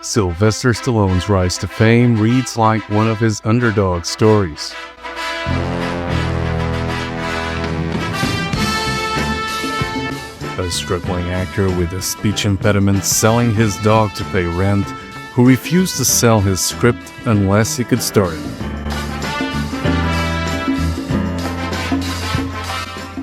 Sylvester Stallone's rise to fame reads like one of his underdog stories. A struggling actor with a speech impediment selling his dog to pay rent, who refused to sell his script unless he could star it.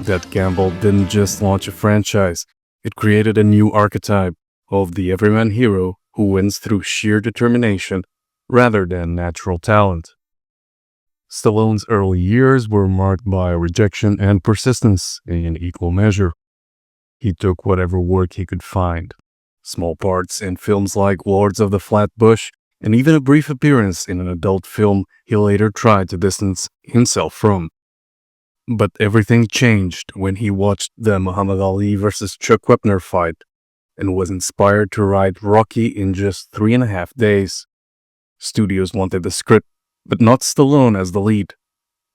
That gamble didn't just launch a franchise, it created a new archetype of the everyman hero who wins through sheer determination rather than natural talent. Stallone's early years were marked by rejection and persistence in equal measure. He took whatever work he could find. Small parts in films like Lords of the Flatbush, and even a brief appearance in an adult film he later tried to distance himself from. But everything changed when he watched the Muhammad Ali vs. Chuck Wepner fight and was inspired to write Rocky in just 3.5 days. Studios wanted the script, but not Stallone as the lead.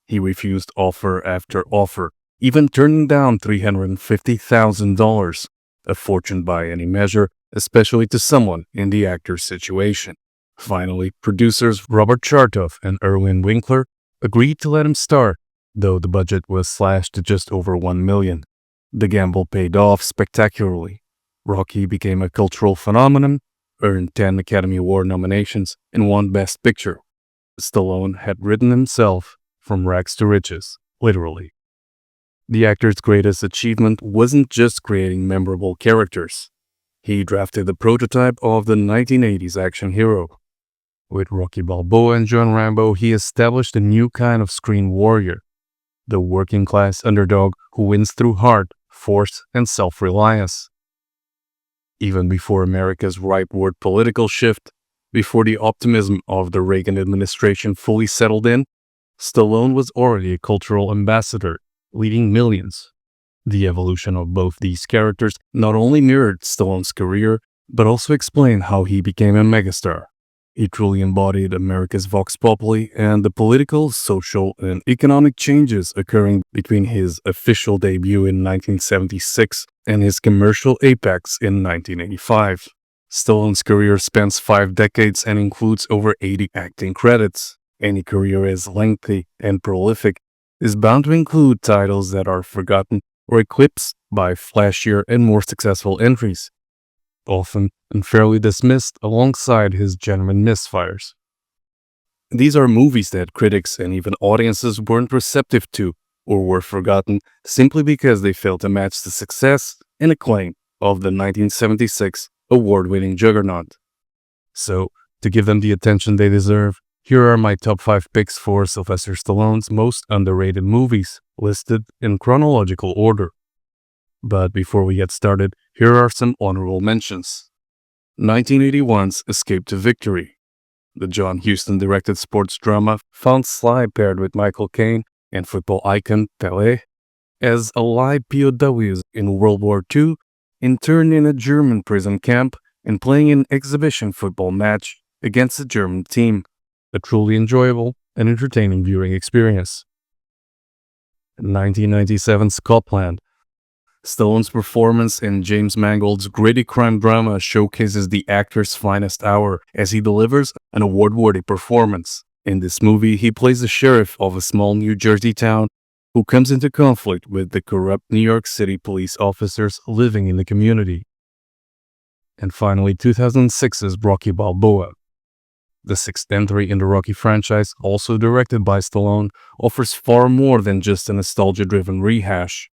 He refused offer after offer, even turning down $350,000, a fortune by any measure, especially to someone in the actor's situation. Finally, producers Robert Chartoff and Erwin Winkler agreed to let him star, though the budget was slashed to just over $1 million. The gamble paid off spectacularly. Rocky became a cultural phenomenon, earned 10 Academy Award nominations, and won Best Picture. Stallone had ridden himself from rags to riches, literally. The actor's greatest achievement wasn't just creating memorable characters. He drafted the prototype of the 1980s action hero. With Rocky Balboa and John Rambo, he established a new kind of screen warrior, the working-class underdog who wins through heart, force, and self-reliance. Even before America's rightward political shift, before the optimism of the Reagan administration fully settled in, Stallone was already a cultural ambassador, leading millions. The evolution of both these characters not only mirrored Stallone's career, but also explained how he became a megastar. He truly embodied America's vox populi and the political, social, and economic changes occurring between his official debut in 1976 and his commercial apex in 1985. Stallone's career spans 5 decades and includes over 80 acting credits. Any career as lengthy and prolific is bound to include titles that are forgotten or eclipsed by flashier and more successful entries, often unfairly dismissed alongside his genuine misfires. These are movies that critics and even audiences weren't receptive to or were forgotten simply because they failed to match the success and acclaim of the 1976 award-winning juggernaut. So, to give them the attention they deserve, here are my top 5 picks for Sylvester Stallone's most underrated movies, listed in chronological order. But before we get started, here are some honorable mentions. 1981's Escape to Victory. The John Huston-directed sports drama found Sly paired with Michael Caine and football icon Pelé as allied POWs in World War II, interned in a German prison camp and playing an exhibition football match against a German team. A truly enjoyable and entertaining viewing experience. 1997's Copland. Stallone's performance in James Mangold's gritty crime drama showcases the actor's finest hour as he delivers an award-worthy performance. In this movie, he plays the sheriff of a small New Jersey town who comes into conflict with the corrupt New York City police officers living in the community. And finally, 2006's Rocky Balboa. The 6th entry in the Rocky franchise, also directed by Stallone, offers far more than just a nostalgia-driven rehash.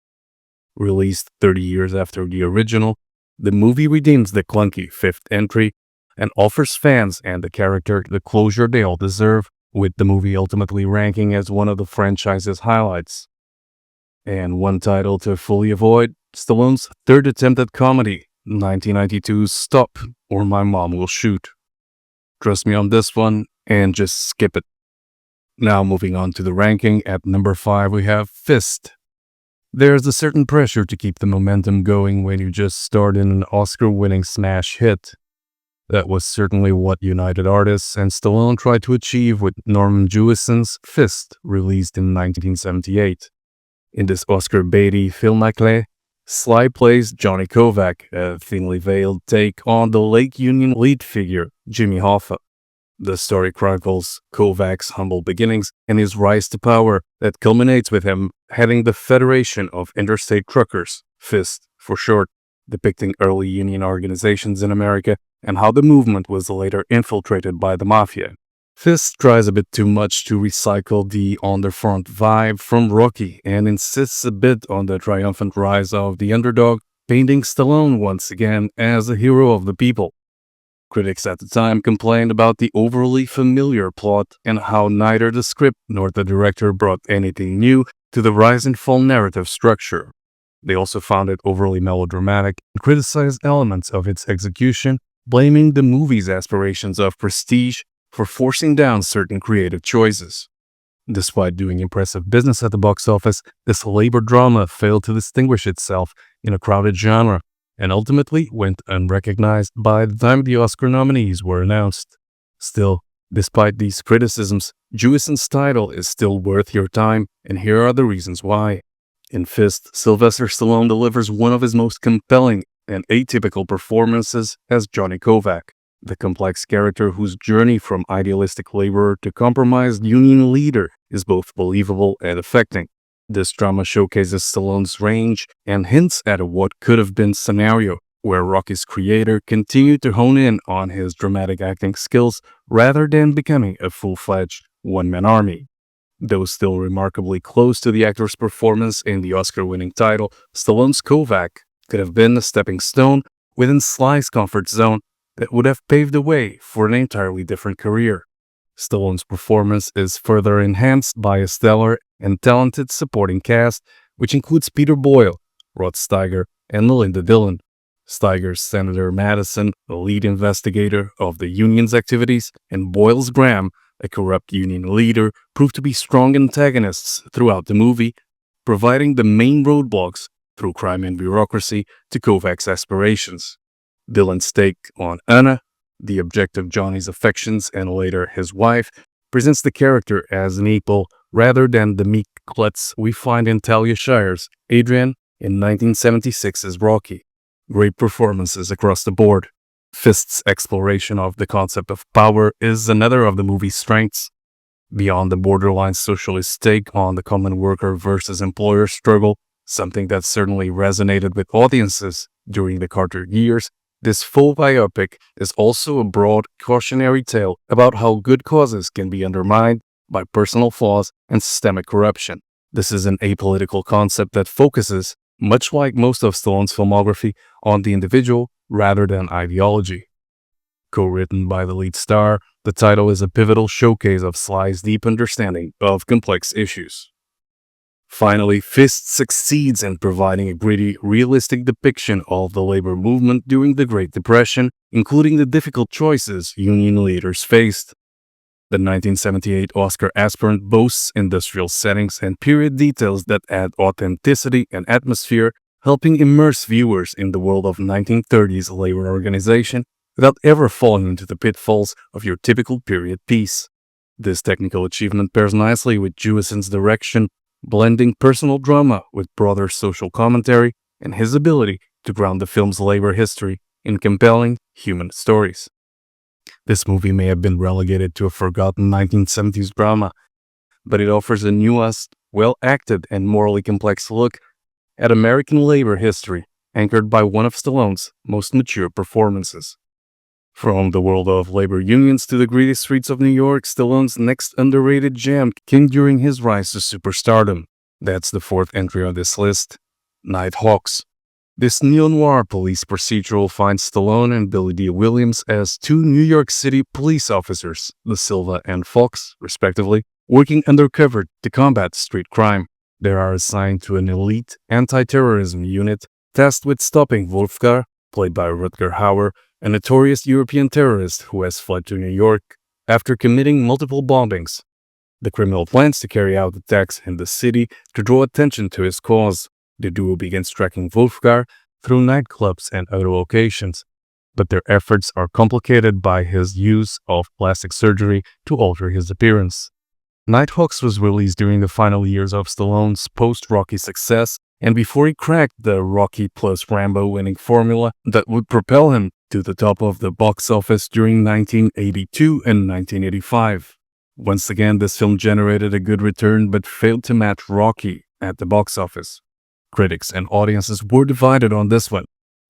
Released 30 years after the original, the movie redeems the clunky 5th entry and offers fans and the character the closure they all deserve, with the movie ultimately ranking as one of the franchise's highlights. And one title to fully avoid, Stallone's 3rd attempt at comedy, 1992's Stop or My Mom Will Shoot. Trust me on this one, and just skip it. Now moving on to the ranking, at number 5 we have F.I.S.T. There's a certain pressure to keep the momentum going when you just start in an Oscar-winning smash hit. That was certainly what United Artists and Stallone tried to achieve with Norman Jewison's F.I.S.T, released in 1978. In this Oscar-baity film à clé, Sly plays Johnny Kovac, a thinly veiled take on the Lake Union lead figure, Jimmy Hoffa. The story chronicles Kovac's humble beginnings and his rise to power that culminates with him heading the Federation of Interstate Truckers, F.I.S.T. for short, depicting early union organizations in America and how the movement was later infiltrated by the mafia. F.I.S.T. tries a bit too much to recycle the on-the-front vibe from Rocky and insists a bit on the triumphant rise of the underdog, painting Stallone once again as a hero of the people. Critics at the time complained about the overly familiar plot and how neither the script nor the director brought anything new to the rise and fall narrative structure. They also found it overly melodramatic and criticized elements of its execution, blaming the movie's aspirations of prestige for forcing down certain creative choices. Despite doing impressive business at the box office, this labor drama failed to distinguish itself in a crowded genre and ultimately went unrecognized by the time the Oscar nominees were announced. Still, despite these criticisms, Jewison's title is still worth your time, and here are the reasons why. In F.I.S.T., Sylvester Stallone delivers one of his most compelling and atypical performances as Johnny Kovac, the complex character whose journey from idealistic laborer to compromised union leader is both believable and affecting. This drama showcases Stallone's range and hints at a what could have been scenario where Rocky's creator continued to hone in on his dramatic acting skills rather than becoming a full-fledged one-man army. Though still remarkably close to the actor's performance in the Oscar-winning title, Stallone's Kovac could have been a stepping stone within Sly's comfort zone that would have paved the way for an entirely different career. Stallone's performance is further enhanced by a stellar and talented supporting cast, which includes Peter Boyle, Rod Steiger, and Melinda Dillon. Steiger's Senator Madison, the lead investigator of the union's activities, and Boyle's Graham, a corrupt union leader, proved to be strong antagonists throughout the movie, providing the main roadblocks through crime and bureaucracy to Kovac's aspirations. Dillon's take on Anna, the object of Johnny's affections and later his wife, presents the character as an equal rather than the meek klutz we find in Talia Shire's Adrian in 1976's Rocky. Great performances across the board. F.I.S.T's exploration of the concept of power is another of the movie's strengths. Beyond the borderline socialist take on the common worker versus employer struggle, something that certainly resonated with audiences during the Carter years, this full biopic is also a broad cautionary tale about how good causes can be undermined by personal flaws and systemic corruption. This is an apolitical concept that focuses, much like most of Stallone's filmography, on the individual rather than ideology. Co-written by the lead star, the title is a pivotal showcase of Sly's deep understanding of complex issues. Finally, F.I.S.T. succeeds in providing a gritty, realistic depiction of the labor movement during the Great Depression, including the difficult choices union leaders faced. The 1978 Oscar aspirant boasts industrial settings and period details that add authenticity and atmosphere, helping immerse viewers in the world of 1930s labor organization without ever falling into the pitfalls of your typical period piece. This technical achievement pairs nicely with Jewison's direction, blending personal drama with broader social commentary and his ability to ground the film's labor history in compelling human stories. This movie may have been relegated to a forgotten 1970s drama, but it offers a nuanced, well-acted, and morally complex look at American labor history, anchored by one of Stallone's most mature performances. From the world of labor unions to the gritty streets of New York, Stallone's next underrated gem came during his rise to superstardom. That's the fourth entry on this list, Nighthawks. This neo-noir police procedural finds Stallone and Billy D. Williams as two New York City police officers, the Silva and Fox, respectively, working undercover to combat street crime. They are assigned to an elite anti-terrorism unit tasked with stopping Wolfgar, played by Rutger Hauer, a notorious European terrorist who has fled to New York after committing multiple bombings. The criminal plans to carry out attacks in the city to draw attention to his cause. The duo begins tracking Wolfgar through nightclubs and other locations, but their efforts are complicated by his use of plastic surgery to alter his appearance. Nighthawks was released during the final years of Stallone's post-Rocky success and before he cracked the Rocky plus Rambo winning formula that would propel him to the top of the box office during 1982 and 1985. Once again, this film generated a good return but failed to match Rocky at the box office. Critics and audiences were divided on this one.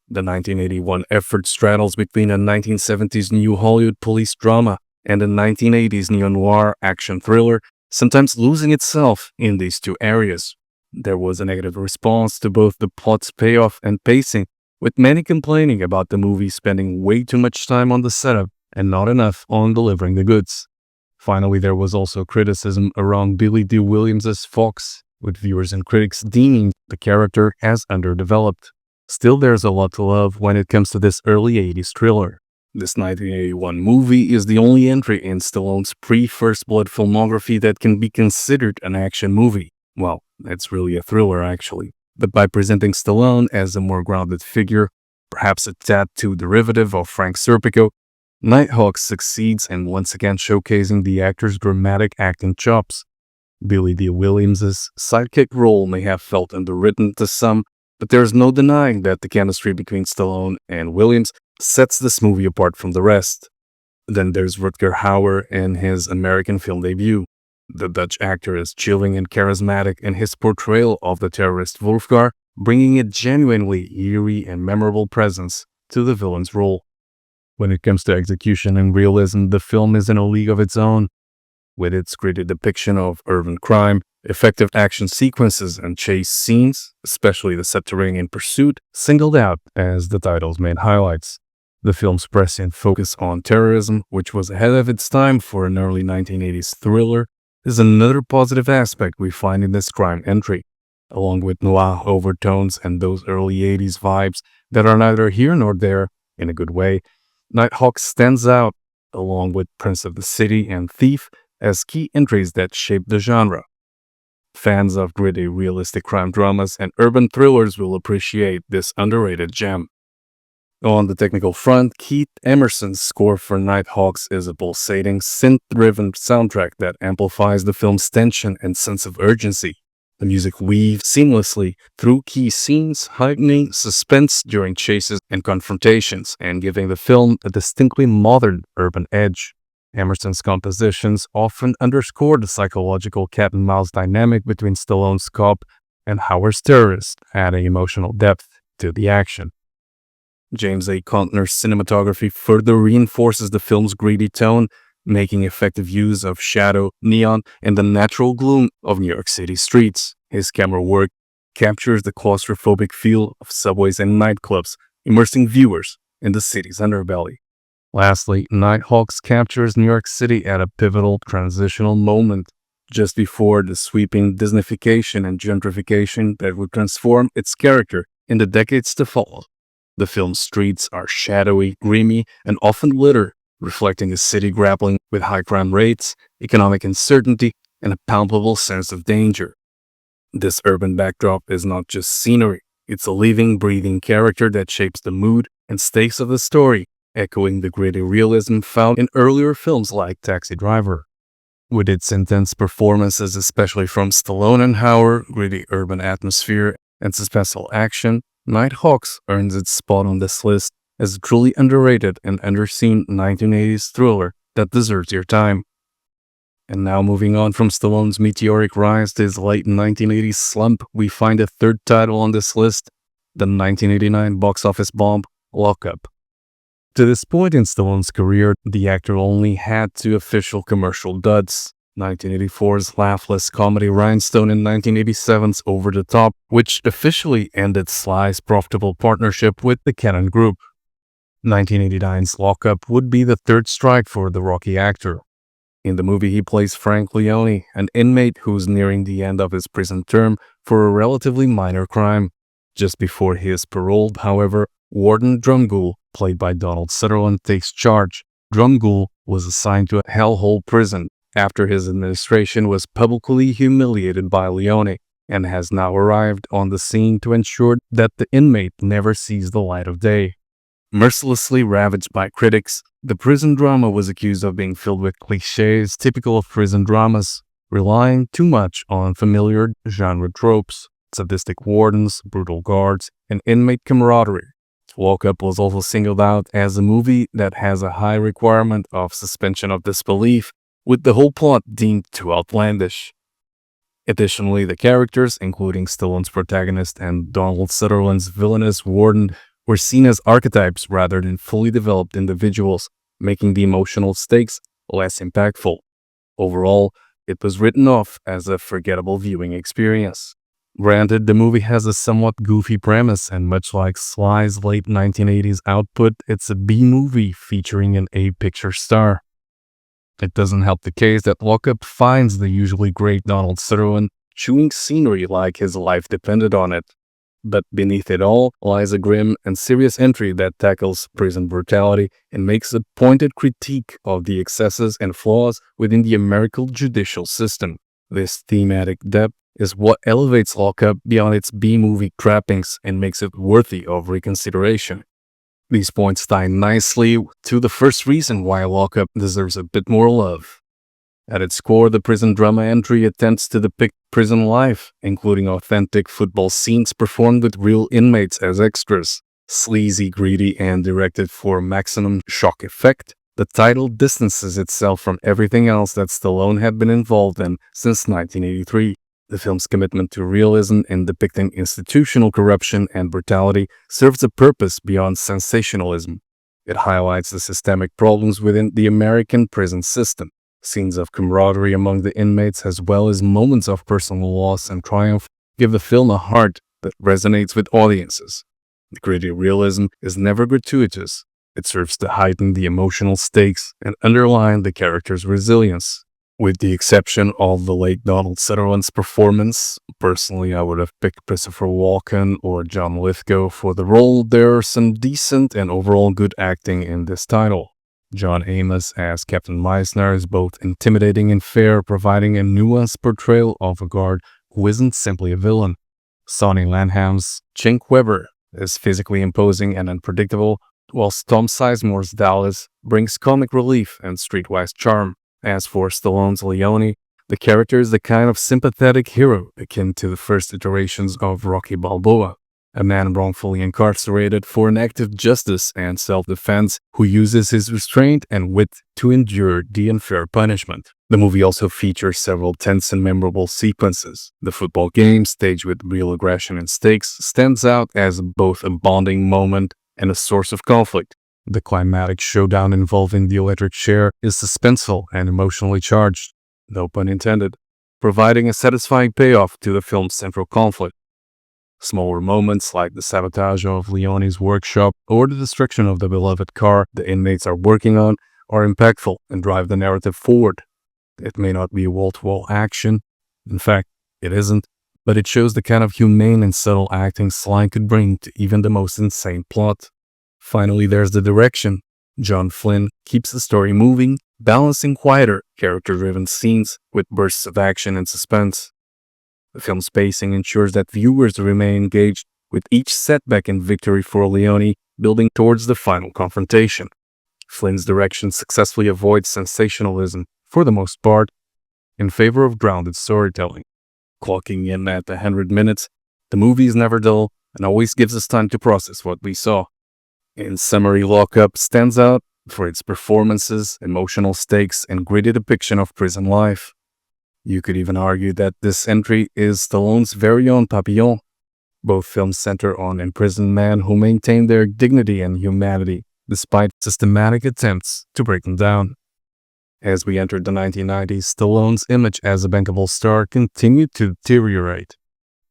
The 1981 effort straddles between a 1970s New Hollywood police drama and a 1980s neo-noir action thriller, sometimes losing itself in these two areas. There was a negative response to both the plot's payoff and pacing, with many complaining about the movie spending way too much time on the setup and not enough on delivering the goods. Finally, there was also criticism around Billy Dee Williams' Fox, with viewers and critics deeming the character as underdeveloped. Still, there's a lot to love when it comes to this early 80s thriller. This 1981 movie is the only entry in Stallone's pre-First Blood filmography that can be considered an action movie. Well, it's really a thriller actually. But by presenting Stallone as a more grounded figure, perhaps a tad too derivative of Frank Serpico, Nighthawks succeeds in once again showcasing the actor's dramatic acting chops. Billy Dee Williams' sidekick role may have felt underwritten to some, but there's no denying that the chemistry between Stallone and Williams sets this movie apart from the rest. Then there's Rutger Hauer in his American film debut. The Dutch actor is chilling and charismatic in his portrayal of the terrorist Wolfgar, bringing a genuinely eerie and memorable presence to the villain's role. When it comes to execution and realism, the film is in a league of its own. With its gritty depiction of urban crime, effective action sequences and chase scenes, especially the subterranean pursuit, singled out as the title's main highlights. The film's prescient focus on terrorism, which was ahead of its time for an early 1980s thriller, is another positive aspect we find in this crime entry, along with noir overtones and those early 80s vibes that are neither here nor there in a good way. Nighthawks stands out, along with Prince of the City and Thief, as key entries that shaped the genre. Fans of gritty, realistic crime dramas and urban thrillers will appreciate this underrated gem. On the technical front, Keith Emerson's score for Nighthawks is a pulsating, synth-driven soundtrack that amplifies the film's tension and sense of urgency. The music weaves seamlessly through key scenes, heightening suspense during chases and confrontations, and giving the film a distinctly modern urban edge. Emerson's compositions often underscore the psychological cat-and-mouse dynamic between Stallone's cop and Hauer's terrorist, adding emotional depth to the action. James A. Contner's cinematography further reinforces the film's gritty tone, making effective use of shadow, neon, and the natural gloom of New York City streets. His camera work captures the claustrophobic feel of subways and nightclubs, immersing viewers in the city's underbelly. Lastly, Nighthawks captures New York City at a pivotal transitional moment, just before the sweeping Disneyfication and gentrification that would transform its character in the decades to follow. The film's streets are shadowy, grimy, and often littered, reflecting a city grappling with high crime rates, economic uncertainty, and a palpable sense of danger. This urban backdrop is not just scenery, it's a living, breathing character that shapes the mood and stakes of the story, echoing the gritty realism found in earlier films like Taxi Driver. With its intense performances, especially from Stallone and Hauer, gritty urban atmosphere, and suspenseful action, Nighthawks earns its spot on this list as a truly underrated and underseen 1980s thriller that deserves your time. And now moving on from Stallone's meteoric rise to his late 1980s slump, we find a third title on this list, the 1989 box office bomb, Lock Up. To this point in Stallone's career, the actor only had two official commercial duds, 1984's laughless comedy Rhinestone and 1987's Over the Top, which officially ended Sly's profitable partnership with the Cannon Group. 1989's Lock Up would be the third strike for the Rocky actor. In the movie, he plays Frank Leone, an inmate who's nearing the end of his prison term for a relatively minor crime. Just before he is paroled, however, Warden Drumgoole, played by Donald Sutherland, takes charge. Drumgoole was assigned to a hellhole prison after his administration was publicly humiliated by Leone, and has now arrived on the scene to ensure that the inmate never sees the light of day. Mercilessly ravaged by critics, the prison drama was accused of being filled with cliches typical of prison dramas, relying too much on familiar genre tropes. sadistic wardens, brutal guards, and inmate camaraderie. Lock Up was also singled out as a movie that has a high requirement of suspension of disbelief, with the whole plot deemed too outlandish. Additionally, the characters, including Stallone's protagonist and Donald Sutherland's villainous warden, were seen as archetypes rather than fully developed individuals, making the emotional stakes less impactful. Overall, it was written off as a forgettable viewing experience. Granted, the movie has a somewhat goofy premise, and much like Sly's late 1980s output, it's a B-movie featuring an A-picture star. It doesn't help the case that Lock Up finds the usually great Donald Sutherland chewing scenery like his life depended on it. But beneath it all lies a grim and serious entry that tackles prison brutality and makes a pointed critique of the excesses and flaws within the American judicial system. This thematic depth is what elevates Lock Up beyond its B-movie trappings and makes it worthy of reconsideration. These points tie nicely to the first reason why Lock Up deserves a bit more love. At its core, the prison drama entry attempts to depict prison life, including authentic football scenes performed with real inmates as extras. Sleazy, greedy, and directed for maximum shock effect, the title distances itself from everything else that Stallone had been involved in since 1983. The film's commitment to realism in depicting institutional corruption and brutality serves a purpose beyond sensationalism. It highlights the systemic problems within the American prison system. Scenes of camaraderie among the inmates, as well as moments of personal loss and triumph, give the film a heart that resonates with audiences. The gritty realism is never gratuitous. It serves to heighten the emotional stakes and underline the character's resilience. With the exception of the late Donald Sutherland's performance, personally I would have picked Christopher Walken or John Lithgow for the role. There are some decent and overall good acting in this title. John Amos as Captain Meissner is both intimidating and fair, providing a nuanced portrayal of a guard who isn't simply a villain. Sonny Landham's Chink Weber is physically imposing and unpredictable, whilst Tom Sizemore's Dallas brings comic relief and streetwise charm. As for Stallone's Leone, the character is the kind of sympathetic hero akin to the first iterations of Rocky Balboa, a man wrongfully incarcerated for an act of justice and self-defense who uses his restraint and wit to endure the unfair punishment. The movie also features several tense and memorable sequences. The football game, staged with real aggression and stakes, stands out as both a bonding moment and a source of conflict. The climatic showdown involving the electric chair is suspenseful and emotionally charged, no pun intended, providing a satisfying payoff to the film's central conflict. Smaller moments like the sabotage of Leone's workshop or the destruction of the beloved car the inmates are working on are impactful and drive the narrative forward. It may not be wall-to-wall action, in fact, it isn't, but it shows the kind of humane and subtle acting Sly could bring to even the most insane plot. Finally, there's the direction. John Flynn keeps the story moving, balancing quieter, character-driven scenes with bursts of action and suspense. The film's pacing ensures that viewers remain engaged with each setback and victory for Leone building towards the final confrontation. Flynn's direction successfully avoids sensationalism, for the most part, in favor of grounded storytelling. Clocking in at 100 minutes, the movie is never dull and always gives us time to process what we saw. In summary, Lock Up stands out for its performances, emotional stakes, and gritty depiction of prison life. You could even argue that this entry is Stallone's very own Papillon. Both films center on imprisoned men who maintain their dignity and humanity, despite systematic attempts to break them down. As we entered the 1990s, Stallone's image as a bankable star continued to deteriorate.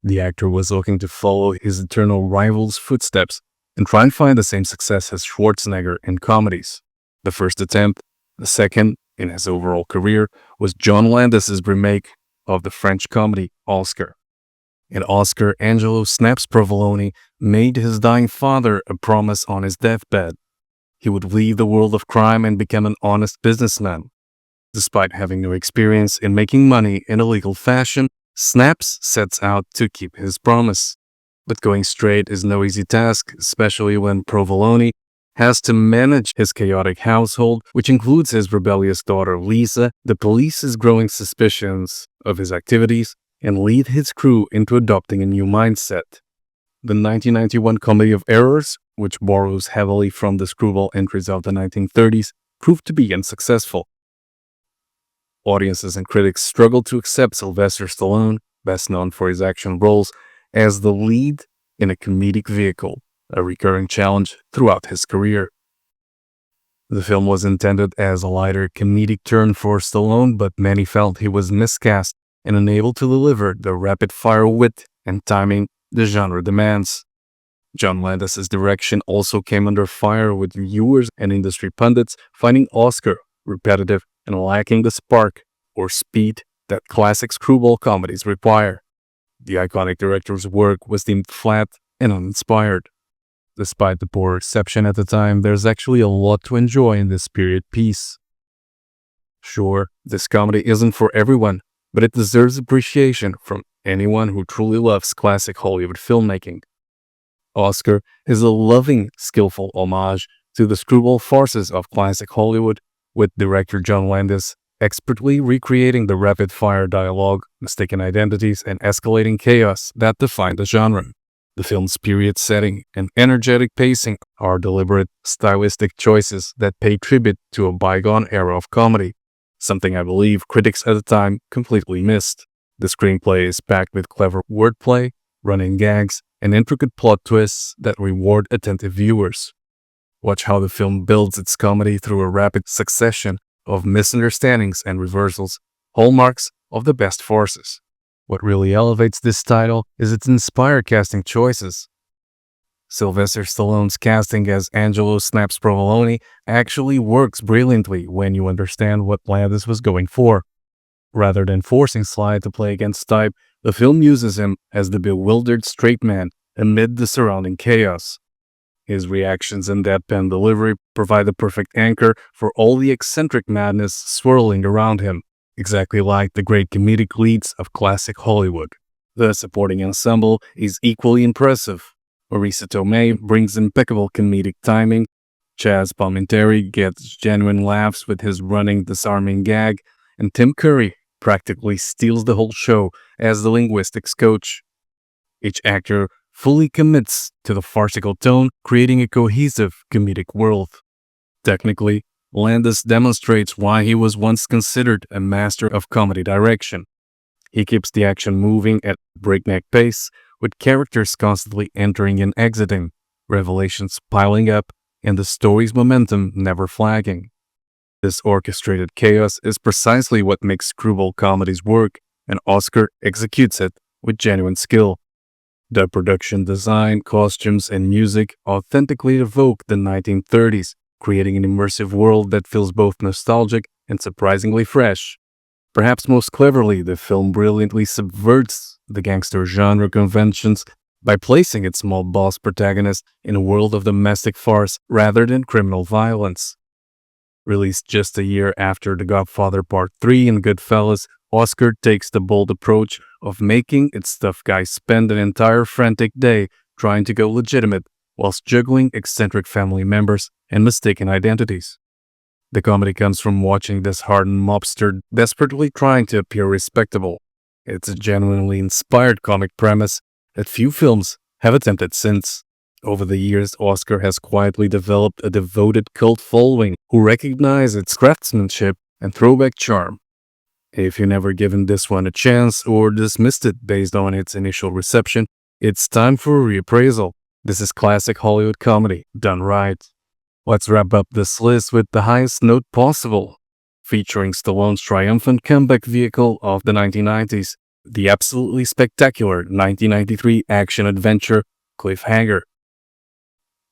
The actor was looking to follow his eternal rival's footsteps and try and find the same success as Schwarzenegger in comedies. The first attempt, the second in his overall career, was John Landis's remake of the French comedy Oscar. In Oscar, Angelo Snaps Provolone made his dying father a promise on his deathbed. He would leave the world of crime and become an honest businessman. Despite having no experience in making money in a legal fashion, Snaps sets out to keep his promise. But going straight is no easy task, especially when Provolone has to manage his chaotic household, which includes his rebellious daughter Lisa, the police's growing suspicions of his activities, and lead his crew into adopting a new mindset. The 1991 Comedy of Errors, which borrows heavily from the screwball entries of the 1930s, proved to be unsuccessful. Audiences and critics struggled to accept Sylvester Stallone, best known for his action roles, as the lead in a comedic vehicle, a recurring challenge throughout his career. The film was intended as a lighter comedic turn for Stallone, but many felt he was miscast and unable to deliver the rapid-fire wit and timing the genre demands. John Landis's direction also came under fire, with viewers and industry pundits finding Oscar repetitive and lacking the spark or speed that classic screwball comedies require. The iconic director's work was deemed flat and uninspired. Despite the poor reception at the time, there's actually a lot to enjoy in this period piece. Sure, this comedy isn't for everyone, but it deserves appreciation from anyone who truly loves classic Hollywood filmmaking. Oscar is a loving, skillful homage to the screwball farces of classic Hollywood, with director John Landis expertly recreating the rapid-fire dialogue, mistaken identities, and escalating chaos that define the genre. The film's period setting and energetic pacing are deliberate, stylistic choices that pay tribute to a bygone era of comedy, something I believe critics at the time completely missed. The screenplay is packed with clever wordplay, running gags, and intricate plot twists that reward attentive viewers. Watch how the film builds its comedy through a rapid succession of misunderstandings and reversals, hallmarks of the best farces. What really elevates this title is its inspired casting choices. Sylvester Stallone's casting as Angelo Snaps Provolone actually works brilliantly when you understand what Landis was going for. Rather than forcing Sly to play against type, the film uses him as the bewildered straight man amid the surrounding chaos. His reactions and deadpan delivery provide the perfect anchor for all the eccentric madness swirling around him, exactly like the great comedic leads of classic Hollywood. The supporting ensemble is equally impressive. Marisa Tomei brings impeccable comedic timing, Chaz Palminteri gets genuine laughs with his running, disarming gag, and Tim Curry practically steals the whole show as the linguistics coach. Each actor fully commits to the farcical tone, creating a cohesive comedic world. Technically, Landis demonstrates why he was once considered a master of comedy direction. He keeps the action moving at breakneck pace, with characters constantly entering and exiting, revelations piling up, and the story's momentum never flagging. This orchestrated chaos is precisely what makes screwball comedies work, and Oscar executes it with genuine skill. The production design, costumes, and music authentically evoke the 1930s, creating an immersive world that feels both nostalgic and surprisingly fresh. Perhaps most cleverly, the film brilliantly subverts the gangster genre conventions by placing its mob boss protagonist in a world of domestic farce rather than criminal violence. Released just a year after The Godfather Part 3 and Goodfellas, Oscar takes the bold approach of making its tough guys spend an entire frantic day trying to go legitimate whilst juggling eccentric family members and mistaken identities. The comedy comes from watching this hardened mobster desperately trying to appear respectable. It's a genuinely inspired comic premise that few films have attempted since. Over the years, Oscar has quietly developed a devoted cult following who recognize its craftsmanship and throwback charm. If you've never given this one a chance or dismissed it based on its initial reception, it's time for a reappraisal. This is classic Hollywood comedy done right. Let's wrap up this list with the highest note possible, featuring Stallone's triumphant comeback vehicle of the 1990s, the absolutely spectacular 1993 action-adventure Cliffhanger.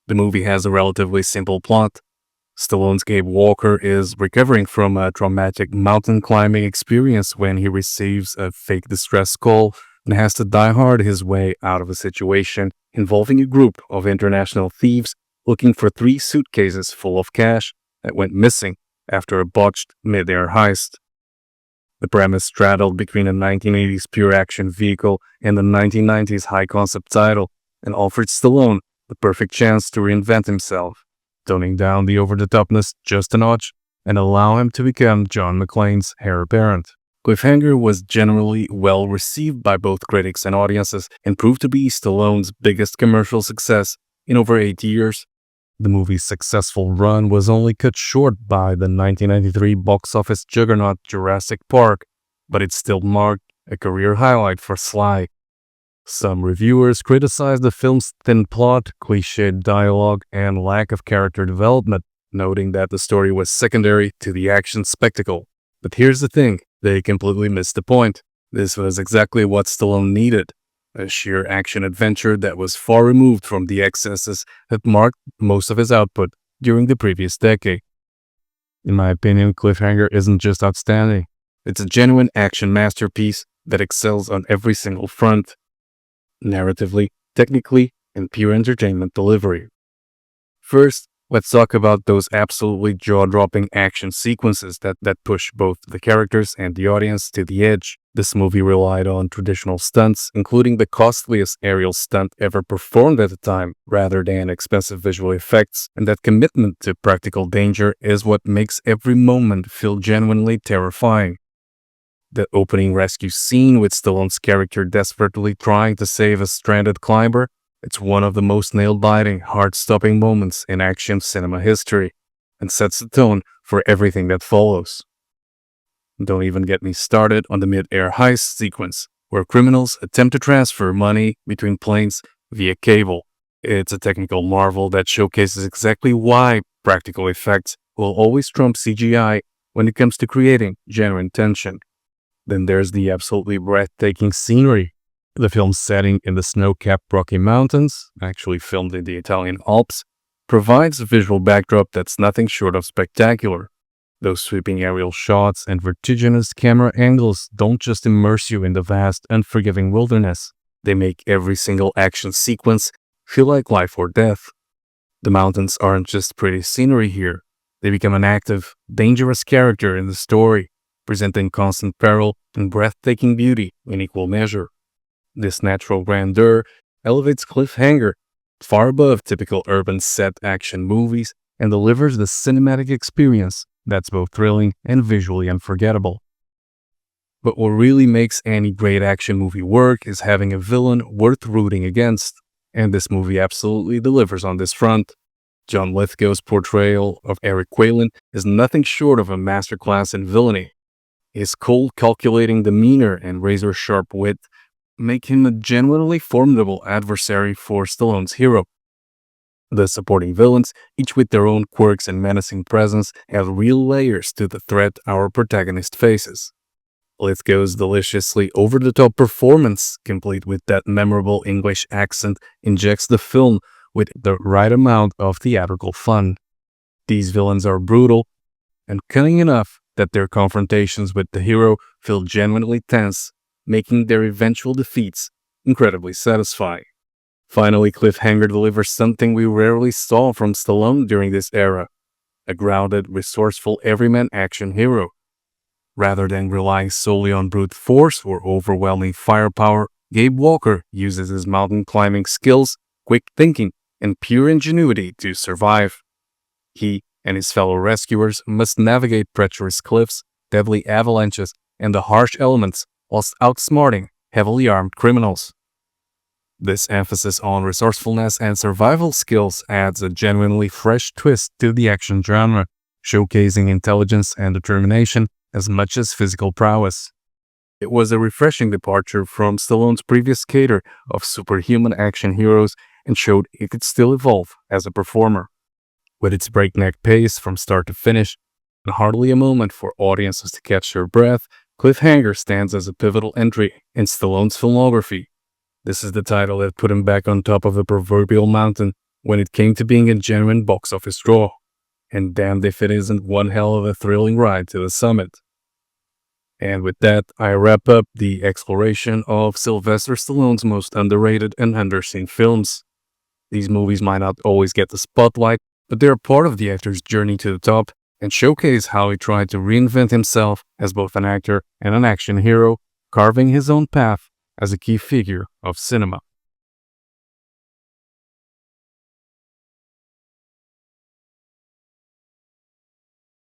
The movie has a relatively simple plot. Stallone's Gabe Walker is recovering from a traumatic mountain climbing experience when he receives a fake distress call and has to die hard his way out of a situation involving a group of international thieves looking for 3 suitcases full of cash that went missing after a botched mid-air heist. The premise straddled between a 1980s pure action vehicle and the 1990s high-concept title and offered Stallone the perfect chance to reinvent himself, toning down the over-the-topness just a notch and allow him to become John McClane's heir apparent. Cliffhanger was generally well received by both critics and audiences and proved to be Stallone's biggest commercial success in over 8 years. The movie's successful run was only cut short by the 1993 box office juggernaut Jurassic Park, but it still marked a career highlight for Sly. Some reviewers criticized the film's thin plot, cliched dialogue, and lack of character development, noting that the story was secondary to the action spectacle. But here's the thing, they completely missed the point. This was exactly what Stallone needed, a sheer action adventure that was far removed from the excesses that marked most of his output during the previous decade. In my opinion, Cliffhanger isn't just outstanding. It's a genuine action masterpiece that excels on every single front, narratively, technically, and pure entertainment delivery. First, let's talk about those absolutely jaw-dropping action sequences that push both the characters and the audience to the edge. This movie relied on traditional stunts, including the costliest aerial stunt ever performed at the time, rather than expensive visual effects, and that commitment to practical danger is what makes every moment feel genuinely terrifying. The opening rescue scene with Stallone's character desperately trying to save a stranded climber, it's one of the most nail-biting, heart-stopping moments in action cinema history, and sets the tone for everything that follows. Don't even get me started on the mid-air heist sequence, where criminals attempt to transfer money between planes via cable. It's a technical marvel that showcases exactly why practical effects will always trump CGI when it comes to creating genuine tension. Then there's the absolutely breathtaking scenery. The film's setting in the snow-capped Rocky Mountains, actually filmed in the Italian Alps, provides a visual backdrop that's nothing short of spectacular. Those sweeping aerial shots and vertiginous camera angles don't just immerse you in the vast, unforgiving wilderness. They make every single action sequence feel like life or death. The mountains aren't just pretty scenery here. They become an active, dangerous character in the story, presenting constant peril and breathtaking beauty in equal measure. This natural grandeur elevates Cliffhanger far above typical urban set action movies and delivers the cinematic experience that's both thrilling and visually unforgettable. But what really makes any great action movie work is having a villain worth rooting against, and this movie absolutely delivers on this front. John Lithgow's portrayal of Eric Quaylen is nothing short of a masterclass in villainy. His cold, calculating demeanor and razor-sharp wit make him a genuinely formidable adversary for Stallone's hero. The supporting villains, each with their own quirks and menacing presence, have real layers to the threat our protagonist faces. Lithgow's deliciously over-the-top performance, complete with that memorable English accent, injects the film with the right amount of theatrical fun. These villains are brutal and cunning enough that their confrontations with the hero feel genuinely tense, making their eventual defeats incredibly satisfying. Finally, Cliffhanger delivers something we rarely saw from Stallone during this era, a grounded, resourceful everyman action hero. Rather than relying solely on brute force or overwhelming firepower, Gabe Walker uses his mountain climbing skills, quick thinking, and pure ingenuity to survive. He and his fellow rescuers must navigate treacherous cliffs, deadly avalanches, and the harsh elements whilst outsmarting heavily armed criminals. This emphasis on resourcefulness and survival skills adds a genuinely fresh twist to the action genre, showcasing intelligence and determination as much as physical prowess. It was a refreshing departure from Stallone's previous cadre of superhuman action heroes and showed he could still evolve as a performer. With its breakneck pace from start to finish, and hardly a moment for audiences to catch their breath, Cliffhanger stands as a pivotal entry in Stallone's filmography. This is the title that put him back on top of the proverbial mountain when it came to being a genuine box office draw. And damned if it isn't one hell of a thrilling ride to the summit. And with that, I wrap up the exploration of Sylvester Stallone's most underrated and underseen films. These movies might not always get the spotlight, but they're part of the actor's journey to the top and showcase how he tried to reinvent himself as both an actor and an action hero, carving his own path as a key figure of cinema.